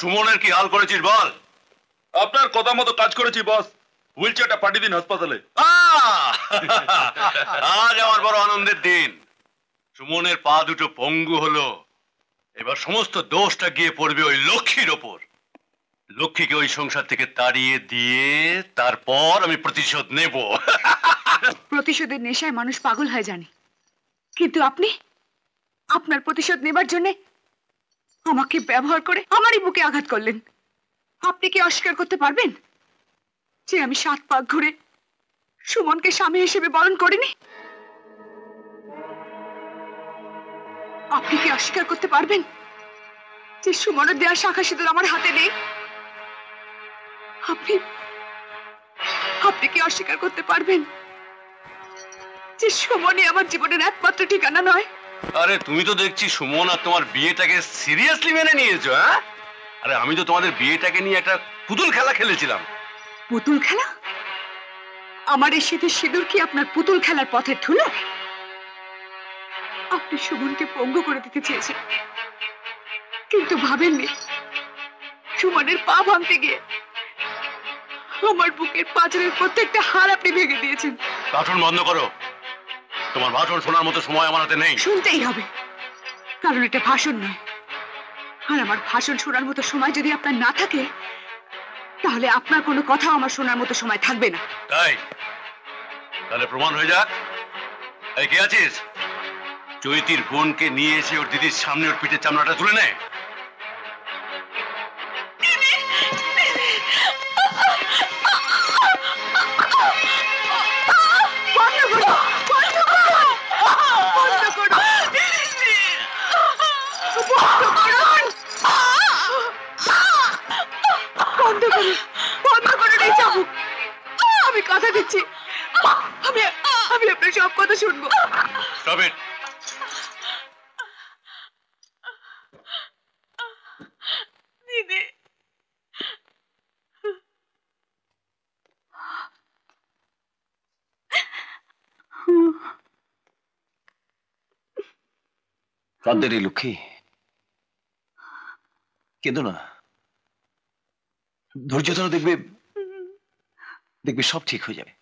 সুমনের কি হাল করেছিস বল। আপনার কথা মতো কাজ করেছি বস। হুইল চেয়ারটা পাঠিয়ে দিন হাসপাতালে। আজ আমার বড় আনন্দের দিন। সুমনের পা দুটো পঙ্গু হলো, এবার সমস্ত দোষটা গিয়ে পড়বে ওই লক্ষ্মীর ওপর। লক্ষ্মীকে ওই সংসার থেকে তাড়িয়ে দিয়ে তারপর আমি প্রতিশোধ নেব। প্রতিশোধের নেশায় মানুষ পাগল হয় জানি, কিন্তু আপনি আপনার প্রতিশোধ নেবার জন্য আমাকে ব্যবহার করে আমারই বুকে আঘাত করলেন। আপনি কি অস্বীকার করতে পারবেন যে আমি 7 পাক ঘুরে সুমনকে স্বামী হিসেবে বরণ করিনি? আপনি কি অস্বীকার করতে পারবেন যে সুমনের দেওয়া শাখা সিঁদুর আমার হাতে নেই? আপনি আপনি কি অস্বীকার করতে পারবেন যে সুমনই আমার জীবনের একমাত্র ঠিকানা নয়? আরে তুমি তো দেখছি সুমন আর তোমার বিয়েটাকে সিরিয়াসলি মেনে নিয়েছো। হ্যাঁ, আরে আমি তো তোমাদের বিয়েটাকে নিয়ে একটা পুতুল খেলা খেলেছিলাম। পুতুল খেলা? আমার এই শীতের সিঁদুর কি আপনার পুতুল খেলার পথে ধুলো? আপনি সুমনকে পঙ্গু করে দিতে চেয়েছেন, কিন্তু ভাবেননি সুমনের পা ভাঙতে গিয়ে আমার বুকের পাঁজরের প্রত্যেকটা হাড় আপনি ভেঙে দিয়েছেন। ভাষণ বন্ধ করো। তোমার ভাষণ শোনার মতো সময় আমার হাতে নেই। শুনতেই হবে, কারণ এটা ভাষণ নয়। আর আমার ভাষণ শোনার মতো সময় যদি আপনার না থাকে, তাহলে আপনার কোনো কথা আমার শোনার মতো সময় থাকবে না। তাই তাহলে প্রমাণ হয়ে যাক। এই কে আছিস? চৈতির বোনকে নিয়ে এসে ওর দিদির সামনে ওর পিঠের চামড়াটা তুলে নে। আমি কথা দিচ্ছি, আমি আপনার সব কথা শুনবো। Stop it. দিদি, কাঁদে রে লক্ষ্মী, কেঁদো না। ধৈর্য ধরো, দেখবে দেখবে সব ঠিক হয়ে যাবে।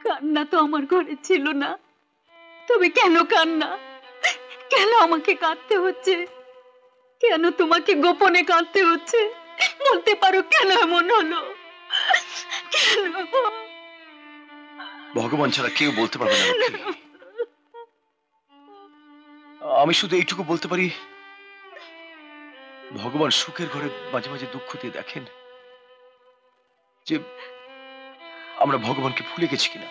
কান্না তো আমার ঘরে ছিল না, তবে কেন কান্না? কেন আমাকে কাঁদতে হচ্ছে? কেন তোমাকে গোপনে কাঁদতে হচ্ছে? বলতে পারো কেন এমন হলো? কেন? ভগবান ছাড়া কেউ বলতে পারবে না লক্ষ্মী। আমি শুধু এইটুকু বলতে পারি, ভগবান সুখের ঘরে মাঝে মাঝে দুঃখ দিয়ে দেখেন যে আমরা ভগবানকে ভুলে গেছি কিনা।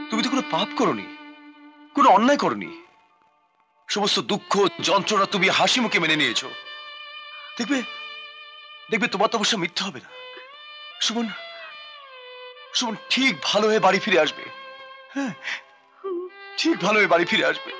তুমি তো কোনো পাপ করনি, কোনো অন্যায় করনি। সমস্ত দুঃখ যন্ত্রণা তুমি হাসি মুখে মেনে নিয়েছো। দেখবে দেখবে তোমার তো অবশ্য মিথ্যা হবে না। সুমন সুমন ঠিক ভালো হয়ে বাড়ি ফিরে আসবে। হ্যাঁ, ঠিক ভালো হয়ে বাড়ি ফিরে আসবে।